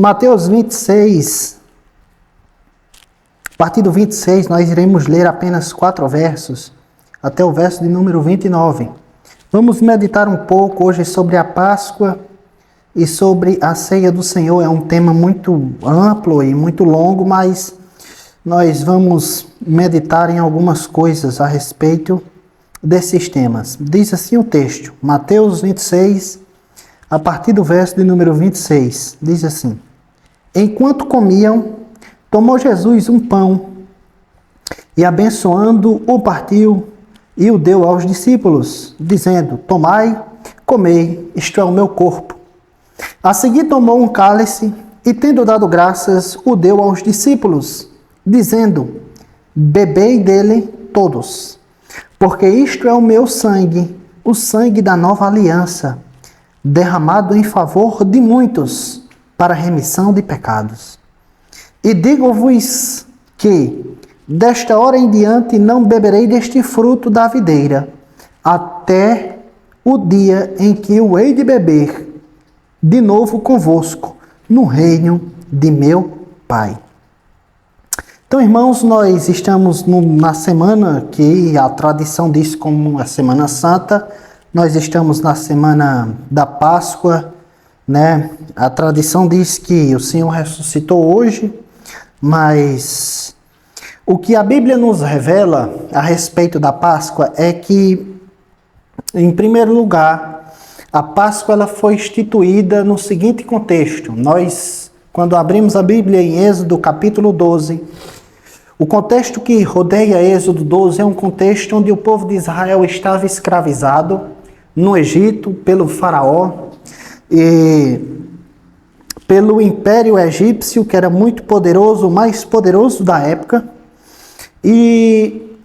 Mateus 26, a partir do 26, nós iremos ler apenas 4 versos, até o verso de número 29. Vamos meditar um pouco hoje sobre a Páscoa e sobre a ceia do Senhor. É um tema muito amplo e muito longo, mas nós vamos meditar em algumas coisas a respeito desses temas. Diz assim o texto, Mateus 26, a partir do verso de número 26, diz assim: Enquanto comiam, tomou Jesus um pão e, abençoando, o partiu e o deu aos discípulos, dizendo: Tomai, comei, isto é o meu corpo. A seguir tomou um cálice e, tendo dado graças, o deu aos discípulos, dizendo: Bebei dele todos, porque isto é o meu sangue, o sangue da nova aliança, derramado em favor de muitos, para a remissão de pecados. E digo-vos que, desta hora em diante, não beberei deste fruto da videira, até o dia em que o hei de beber de novo convosco, no reino de meu Pai. Então, irmãos, nós estamos na semana que a tradição diz como a Semana Santa. Nós estamos na semana da Páscoa, né? A tradição diz que o Senhor ressuscitou hoje, mas o que a Bíblia nos revela a respeito da Páscoa é que, em primeiro lugar, a Páscoa ela foi instituída no seguinte contexto. Nós, quando abrimos a Bíblia em Êxodo capítulo 12, o contexto que rodeia Êxodo 12 é um contexto onde o povo de Israel estava escravizado no Egito pelo faraó e pelo Império Egípcio, que era muito poderoso, o mais poderoso da época. E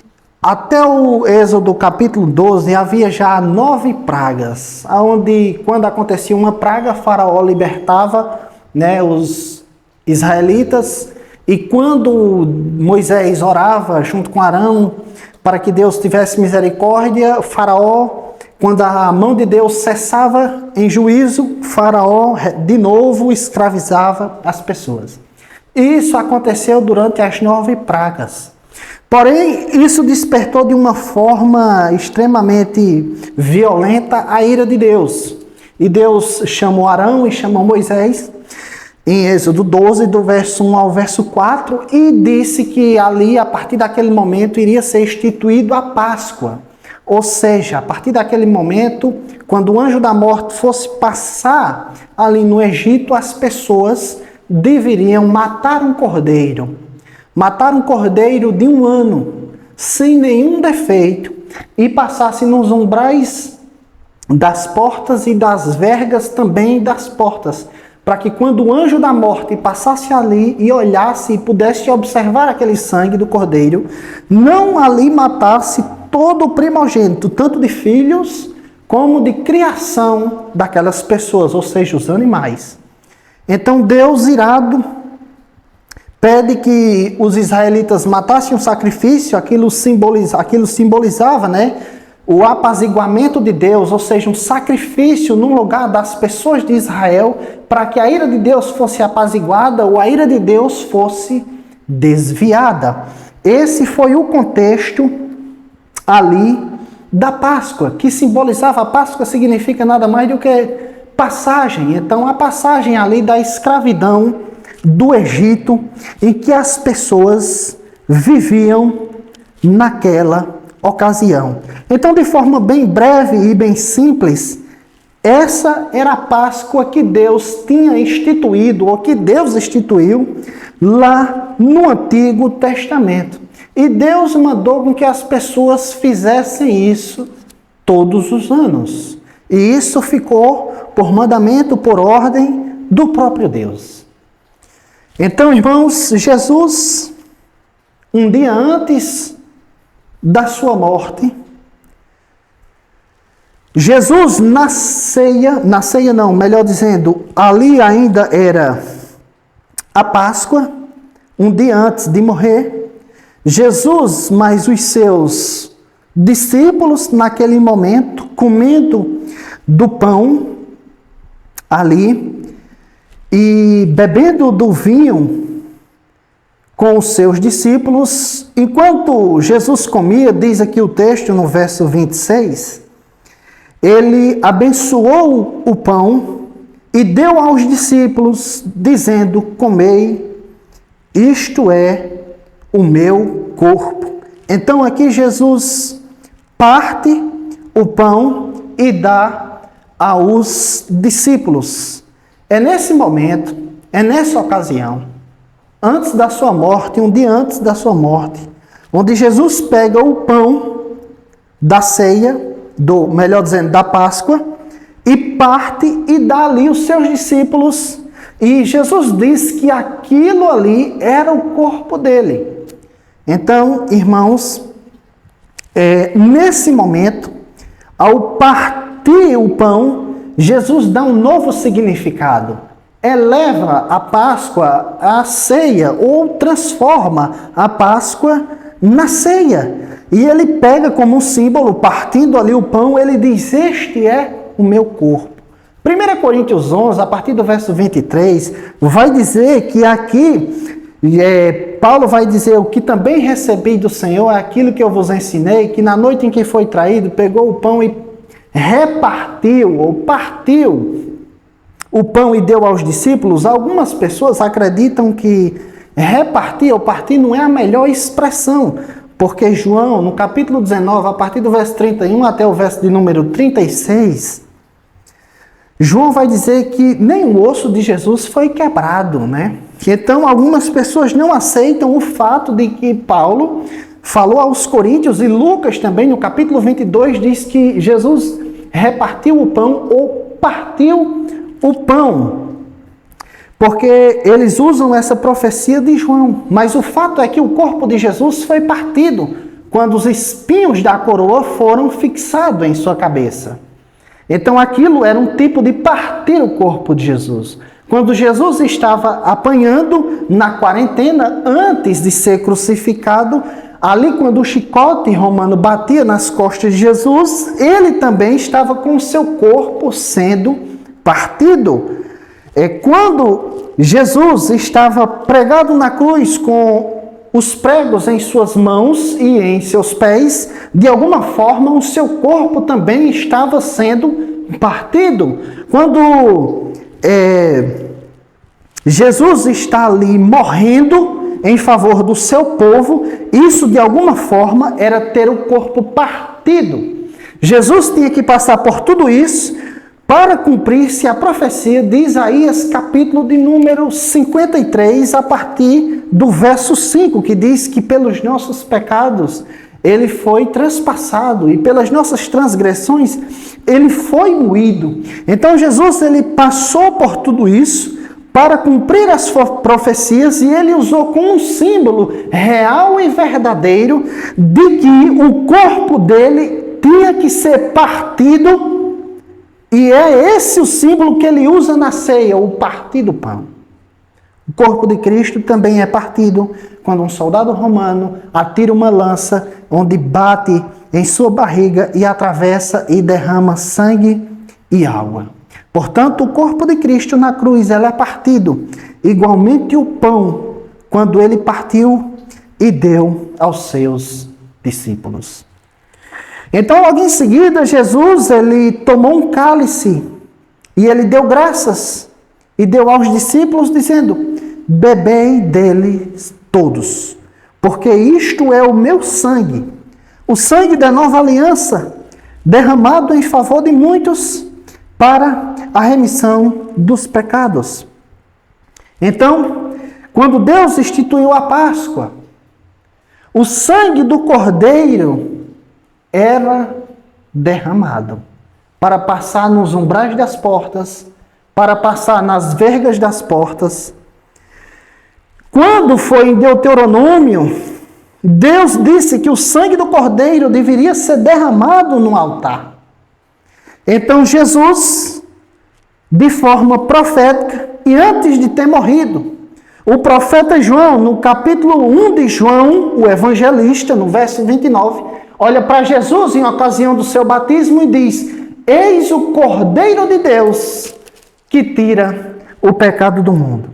até o Êxodo capítulo 12 havia já 9 pragas, onde quando acontecia uma praga, faraó libertava, né, os israelitas. E quando Moisés orava junto com Arão para que Deus tivesse misericórdia, faraó, quando a mão de Deus cessava em juízo, faraó de novo escravizava as pessoas. Isso aconteceu durante as 9 pragas. Porém, isso despertou de uma forma extremamente violenta a ira de Deus. E Deus chamou Arão e chamou Moisés em Êxodo 12, do verso 1 ao verso 4, e disse que ali, a partir daquele momento, iria ser instituído a Páscoa. Ou seja, a partir daquele momento, quando o anjo da morte fosse passar ali no Egito, as pessoas deveriam matar um cordeiro de 1 ano, sem nenhum defeito, e passasse nos umbrais das portas e das vergas também das portas, para que quando o anjo da morte passasse ali e olhasse e pudesse observar aquele sangue do cordeiro, não ali matasse todo o primogênito, tanto de filhos como de criação daquelas pessoas, ou seja, os animais. Então Deus, irado, pede que os israelitas matassem um sacrifício. Aquilo simbolizava, né, o apaziguamento de Deus, ou seja, um sacrifício no lugar das pessoas de Israel, para que a ira de Deus fosse apaziguada ou a ira de Deus fosse desviada. Esse foi o contexto ali da Páscoa, que simbolizava, a Páscoa significa nada mais do que passagem. Então, a passagem ali da escravidão do Egito, em que as pessoas viviam naquela ocasião. Então, de forma bem breve e bem simples, essa era a Páscoa que Deus tinha instituído, ou que Deus instituiu lá no Antigo Testamento. E Deus mandou com que as pessoas fizessem isso todos os anos. E isso ficou por mandamento, por ordem do próprio Deus. Então, irmãos, Jesus, um dia antes da sua morte, Jesus ali ainda era a Páscoa, um dia antes de morrer. Jesus, mais os seus discípulos, naquele momento, comendo do pão ali, e bebendo do vinho com os seus discípulos, enquanto Jesus comia, diz aqui o texto no verso 26, ele abençoou o pão e deu aos discípulos, dizendo: comei, isto é o meu corpo. Então aqui Jesus parte o pão e dá aos discípulos. É nesse momento, é nessa ocasião, antes da sua morte, um dia antes da sua morte, onde Jesus pega o pão da ceia, melhor dizendo, da Páscoa, e parte e dá ali aos seus discípulos. E Jesus diz que aquilo ali era o corpo dele. Então, irmãos, nesse momento, ao partir o pão, Jesus dá um novo significado. Eleva a Páscoa à ceia, ou transforma a Páscoa na ceia. E ele pega como um símbolo, partindo ali o pão, ele diz: este é o meu corpo. 1 Coríntios 11, a partir do verso 23, vai dizer que aqui, Paulo vai dizer: o que também recebi do Senhor é aquilo que eu vos ensinei, que na noite em que foi traído, pegou o pão e repartiu, ou partiu o pão e deu aos discípulos. Algumas pessoas acreditam que repartir ou partir não é a melhor expressão, porque João, no capítulo 19, a partir do verso 31 até o verso de número 36, João vai dizer que nem o osso de Jesus foi quebrado, né? Então, algumas pessoas não aceitam o fato de que Paulo falou aos coríntios, e Lucas também, no capítulo 22, diz que Jesus repartiu o pão ou partiu o pão, porque eles usam essa profecia de João. Mas o fato é que o corpo de Jesus foi partido quando os espinhos da coroa foram fixados em sua cabeça. Então aquilo era um tipo de partir o corpo de Jesus. Quando Jesus estava apanhando na quarentena, antes de ser crucificado, ali quando o chicote romano batia nas costas de Jesus, ele também estava com o seu corpo sendo partido. Quando Jesus estava pregado na cruz com os pregos em suas mãos e em seus pés, de alguma forma o seu corpo também estava sendo partido. Quando Jesus está ali morrendo em favor do seu povo, isso de alguma forma era ter o corpo partido. Jesus tinha que passar por tudo isso para cumprir-se a profecia de Isaías, capítulo de número 53, a partir do verso 5, que diz que pelos nossos pecados ele foi transpassado e pelas nossas transgressões ele foi moído. Então Jesus ele passou por tudo isso para cumprir as profecias, e ele usou como um símbolo real e verdadeiro de que o corpo dele tinha que ser partido. E é esse o símbolo que ele usa na ceia, o partir do pão. O corpo de Cristo também é partido quando um soldado romano atira uma lança, onde bate em sua barriga e atravessa e derrama sangue e água. Portanto, o corpo de Cristo na cruz ele é partido. Igualmente o pão, quando ele partiu e deu aos seus discípulos. Então, logo em seguida, Jesus ele tomou um cálice e ele deu graças e deu aos discípulos, dizendo: bebei dele todos, porque isto é o meu sangue, o sangue da nova aliança, derramado em favor de muitos para a remissão dos pecados. Então, quando Deus instituiu a Páscoa, o sangue do Cordeiro era derramado para passar nos umbrais das portas, para passar nas vergas das portas. Quando foi em Deuteronômio, Deus disse que o sangue do Cordeiro deveria ser derramado no altar. Então Jesus, de forma profética, e antes de ter morrido, o profeta João, no capítulo 1 de João, o evangelista, no verso 29, olha para Jesus em ocasião do seu batismo e diz: eis o Cordeiro de Deus que tira o pecado do mundo.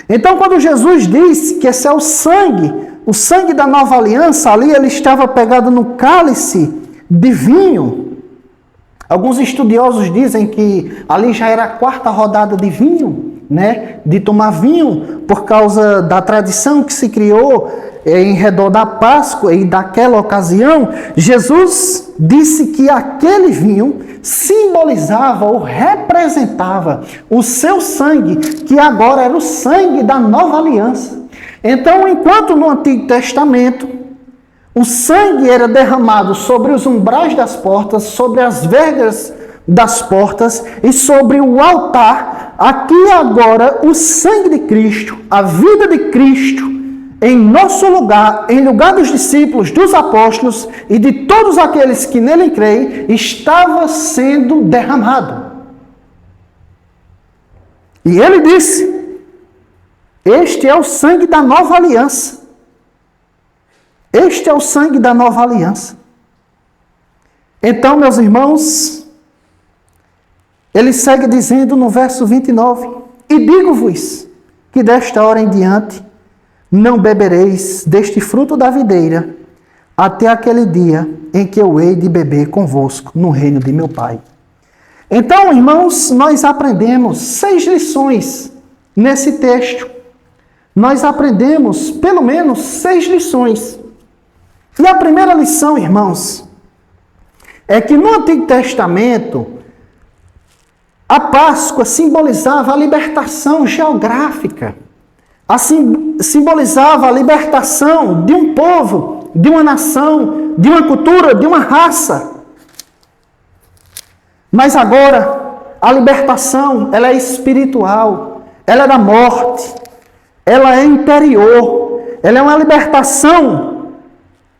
Então, quando Jesus diz que esse é o sangue da nova aliança, ali ele estava pegado no cálice de vinho. Alguns estudiosos dizem que ali já era a quarta rodada de vinho, né? De tomar vinho, por causa da tradição que se criou em redor da Páscoa e daquela ocasião. Jesus disse que aquele vinho simbolizava ou representava o seu sangue, que agora era o sangue da nova aliança. Então, enquanto no Antigo Testamento o sangue era derramado sobre os umbrais das portas, sobre as vergas das portas e sobre o altar, aqui agora o sangue de Cristo, a vida de Cristo, em nosso lugar, em lugar dos discípulos, dos apóstolos e de todos aqueles que nele creem, estava sendo derramado. E ele disse: este é o sangue da nova aliança. Este é o sangue da nova aliança. Então, meus irmãos, ele segue dizendo no verso 29, e digo-vos que desta hora em diante não bebereis deste fruto da videira, até aquele dia em que eu hei de beber convosco no reino de meu Pai. Então, irmãos, nós aprendemos 6 lições nesse texto. Nós aprendemos pelo menos 6 lições. E a primeira lição, irmãos, é que no Antigo Testamento, a Páscoa simbolizava a libertação geográfica. Assim, simbolizava a libertação de um povo, de uma nação, de uma cultura, de uma raça. Mas agora, a libertação, ela é espiritual, ela é da morte, ela é interior, ela é uma libertação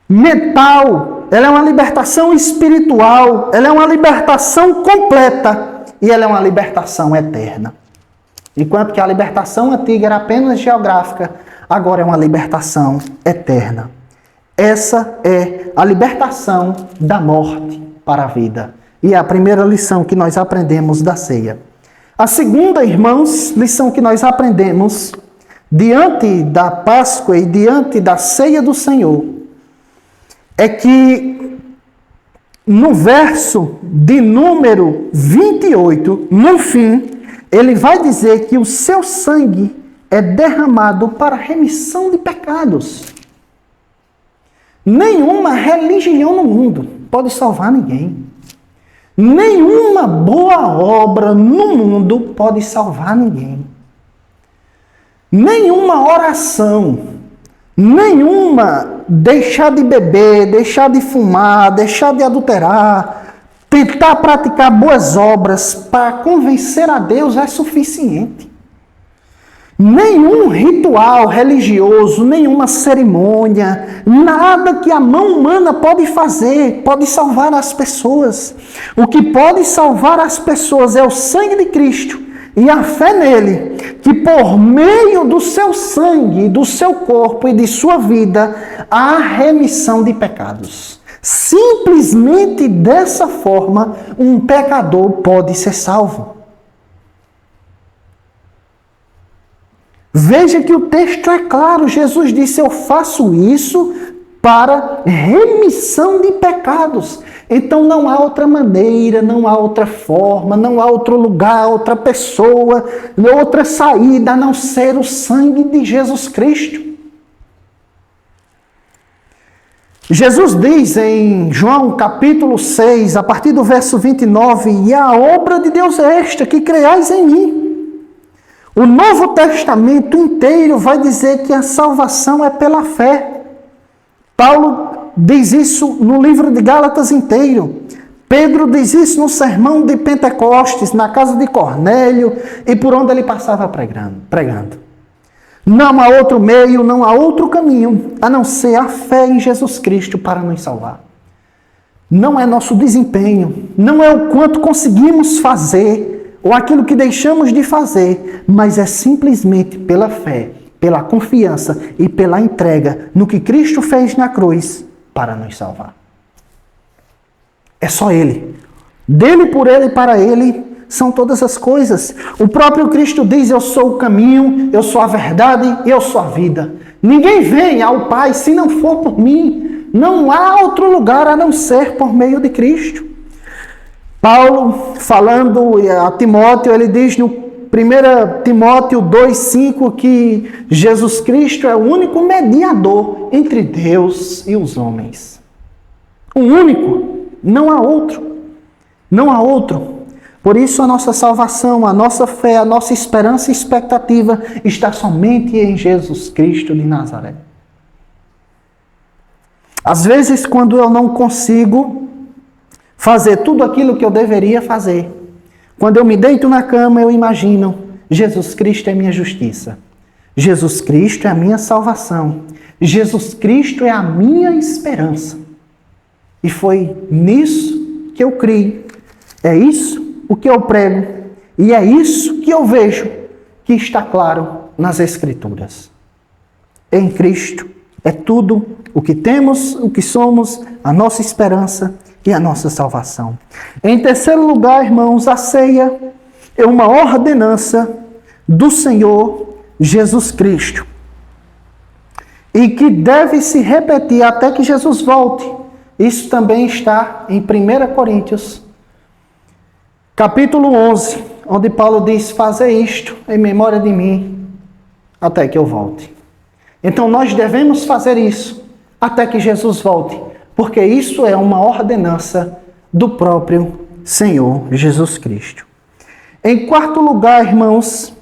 mental, ela é uma libertação espiritual, ela é uma libertação completa e ela é uma libertação eterna. Enquanto que a libertação antiga era apenas geográfica, agora é uma libertação eterna. Essa é a libertação da morte para a vida. E é a primeira lição que nós aprendemos da ceia. A segunda, irmãos, lição que nós aprendemos diante da Páscoa e diante da ceia do Senhor é que no verso de número 28, no fim, ele vai dizer que o seu sangue é derramado para remissão de pecados. Nenhuma religião no mundo pode salvar ninguém. Nenhuma boa obra no mundo pode salvar ninguém. Nenhuma oração, nenhuma deixar de beber, deixar de fumar, deixar de adulterar, tentar praticar boas obras para convencer a Deus é suficiente. Nenhum ritual religioso, nenhuma cerimônia, nada que a mão humana pode fazer, pode salvar as pessoas. O que pode salvar as pessoas é o sangue de Cristo e a fé nele, que por meio do seu sangue, do seu corpo e de sua vida, há remissão de pecados. Simplesmente dessa forma, um pecador pode ser salvo. Veja que o texto é claro. Jesus disse: eu faço isso para remissão de pecados. Então não há outra maneira, não há outra forma, não há outro lugar, outra pessoa, outra saída a não ser o sangue de Jesus Cristo. Jesus diz em João capítulo 6, a partir do verso 29, e a obra de Deus é esta, que creiais em mim. O Novo Testamento inteiro vai dizer que a salvação é pela fé. Paulo diz isso no livro de Gálatas inteiro. Pedro diz isso no sermão de Pentecostes, na casa de Cornélio e por onde ele passava pregando. Não há outro meio, não há outro caminho, a não ser a fé em Jesus Cristo para nos salvar. Não é nosso desempenho, não é o quanto conseguimos fazer, ou aquilo que deixamos de fazer, mas é simplesmente pela fé, pela confiança e pela entrega no que Cristo fez na cruz para nos salvar. É só Ele. Dele, por Ele e para Ele, são todas as coisas. O próprio Cristo diz: eu sou o caminho, eu sou a verdade e eu sou a vida. Ninguém vem ao Pai se não for por mim. Não há outro lugar a não ser por meio de Cristo. Paulo, falando a Timóteo, ele diz no 1 Timóteo 2,5 que Jesus Cristo é o único mediador entre Deus e os homens. O único, não há outro. Não há outro. Por isso a nossa salvação, a nossa fé, a nossa esperança e expectativa está somente em Jesus Cristo de Nazaré. Às vezes, quando eu não consigo fazer tudo aquilo que eu deveria fazer, quando eu me deito na cama, eu imagino: Jesus Cristo é minha justiça. Jesus Cristo é a minha salvação. Jesus Cristo é a minha esperança. E foi nisso que eu criei. É isso o que eu prego. E é isso que eu vejo que está claro nas Escrituras. Em Cristo é tudo o que temos, o que somos, a nossa esperança e a nossa salvação. Em terceiro lugar, irmãos, a ceia é uma ordenança do Senhor Jesus Cristo. E que deve se repetir até que Jesus volte. Isso também está em 1 Coríntios, capítulo 11, onde Paulo diz: fazer isto em memória de mim até que eu volte. Então nós devemos fazer isso até que Jesus volte, porque isso é uma ordenança do próprio Senhor Jesus Cristo. Em quarto lugar, irmãos,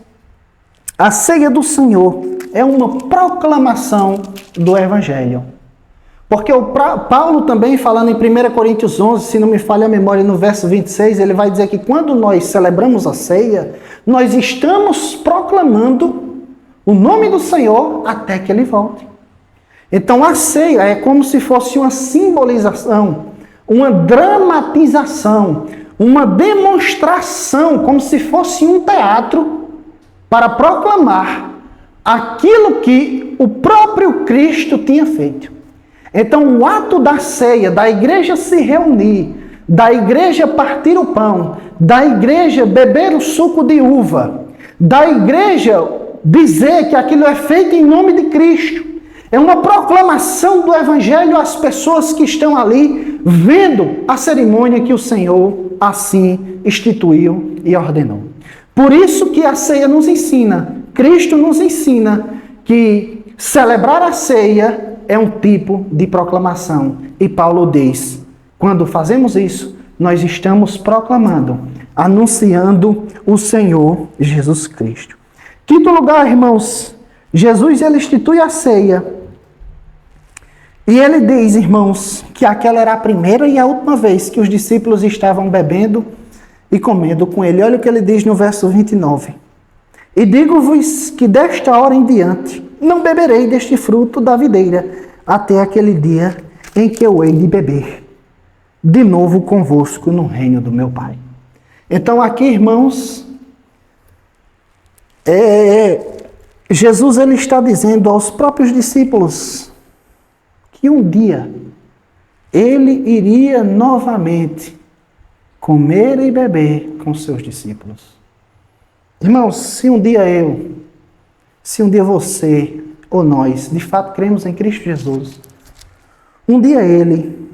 a ceia do Senhor é uma proclamação do Evangelho. Porque Paulo também, falando em 1 Coríntios 11, se não me falha a memória, no verso 26, ele vai dizer que quando nós celebramos a ceia, nós estamos proclamando o nome do Senhor até que Ele volte. Então a ceia é como se fosse uma simbolização, uma dramatização, uma demonstração, como se fosse um teatro para proclamar aquilo que o próprio Cristo tinha feito. Então o ato da ceia, da igreja se reunir, da igreja partir o pão, da igreja beber o suco de uva, da igreja dizer que aquilo é feito em nome de Cristo, é uma proclamação do Evangelho às pessoas que estão ali vendo a cerimônia que o Senhor assim instituiu e ordenou. Por isso que a ceia nos ensina, Cristo nos ensina que celebrar a ceia é um tipo de proclamação. E Paulo diz, quando fazemos isso, nós estamos proclamando, anunciando o Senhor Jesus Cristo. Quinto lugar, irmãos, Jesus ele institui a ceia. E ele diz, irmãos, que aquela era a primeira e a última vez que os discípulos estavam bebendo e comendo com ele. Olha o que ele diz no verso 29. E digo-vos que desta hora em diante não beberei deste fruto da videira até aquele dia em que eu hei de beber de novo convosco no reino do meu Pai. Então aqui, irmãos, Jesus ele está dizendo aos próprios discípulos que um dia ele iria novamente comer e beber com seus discípulos. Irmãos, se um dia você ou nós, de fato, cremos em Cristo Jesus, um dia ele,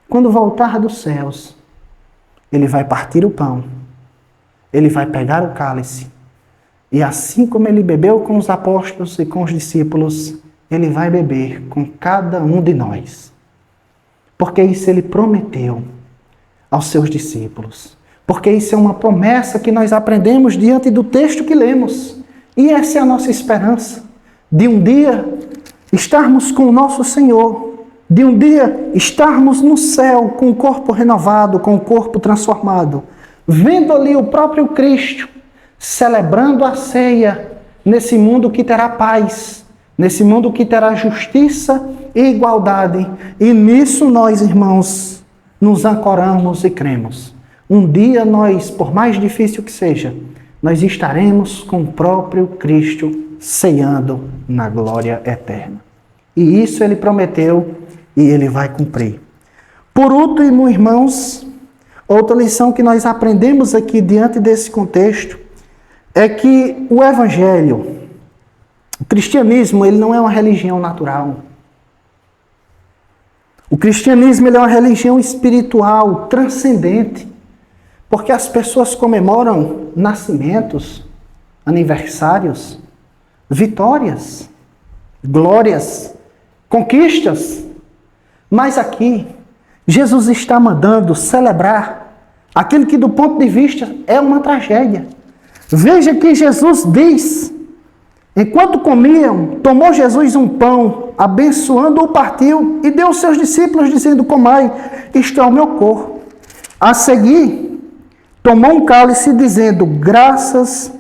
quando voltar dos céus, ele vai partir o pão, ele vai pegar o cálice, e assim como ele bebeu com os apóstolos e com os discípulos, ele vai beber com cada um de nós. Porque isso ele prometeu aos seus discípulos. Porque isso é uma promessa que nós aprendemos diante do texto que lemos. E essa é a nossa esperança. De um dia estarmos com o nosso Senhor. De um dia estarmos no céu com o corpo renovado, com o corpo transformado. Vendo ali o próprio Cristo, celebrando a ceia nesse mundo que terá paz. Nesse mundo que terá justiça e igualdade. E nisso nós, irmãos, nos ancoramos e cremos. Um dia nós, por mais difícil que seja, nós estaremos com o próprio Cristo ceando na glória eterna. E isso ele prometeu e ele vai cumprir. Por último, irmãos, Outra lição que nós aprendemos aqui diante desse contexto é que o Evangelho, o cristianismo, ele não é uma religião natural. O cristianismo ele é uma religião espiritual, transcendente, porque as pessoas comemoram nascimentos, aniversários, vitórias, glórias, conquistas. Mas aqui, Jesus está mandando celebrar aquilo que do ponto de vista é uma tragédia. Veja que Jesus diz, enquanto comiam, tomou Jesus um pão, abençoando-o, partiu e deu aos seus discípulos, dizendo: comai, isto é o meu corpo. A seguir, tomou um cálice, dizendo graças,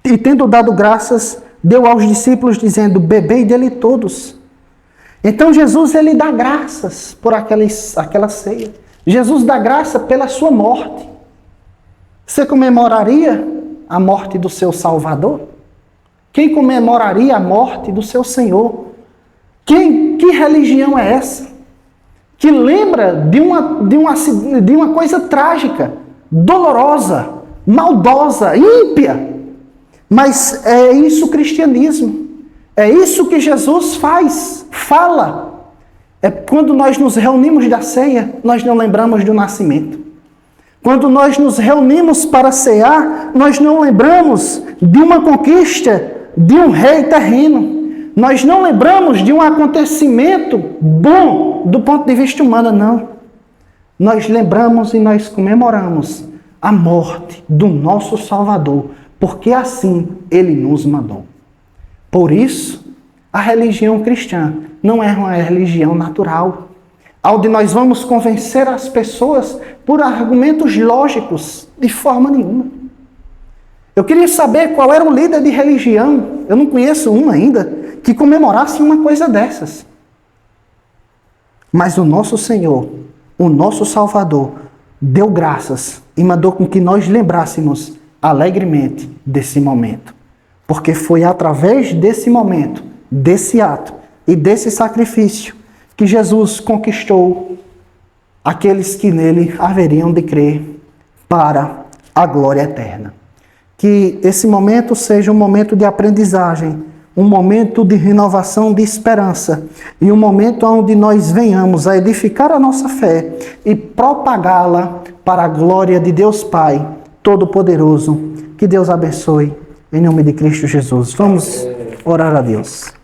e tendo dado graças, deu aos discípulos, dizendo: bebei dele todos. Então Jesus ele dá graças por aquela ceia. Jesus dá graça pela sua morte. Você comemoraria a morte do seu Salvador? Quem comemoraria a morte do seu Senhor? Que religião é essa? Que lembra de uma coisa trágica, dolorosa, maldosa, ímpia. Mas é isso o cristianismo. É isso que Jesus fala. É quando nós nos reunimos da ceia, nós não lembramos do nascimento. Quando nós nos reunimos para cear, nós não lembramos de uma conquista de um rei terreno. Nós não lembramos de um acontecimento bom do ponto de vista humano, não. Nós lembramos e nós comemoramos a morte do nosso Salvador, porque assim Ele nos mandou. Por isso, a religião cristã não é uma religião natural, onde nós vamos convencer as pessoas por argumentos lógicos, de forma nenhuma. Eu queria saber qual era o líder de religião, eu não conheço uma ainda, que comemorasse uma coisa dessas. Mas o nosso Senhor, o nosso Salvador, deu graças e mandou com que nós lembrássemos alegremente desse momento. Porque foi através desse momento, desse ato e desse sacrifício que Jesus conquistou aqueles que nele haveriam de crer para a glória eterna. Que esse momento seja um momento de aprendizagem, um momento de renovação de esperança e um momento onde nós venhamos a edificar a nossa fé e propagá-la para a glória de Deus Pai Todo-Poderoso. Que Deus abençoe, em nome de Cristo Jesus. Vamos orar a Deus.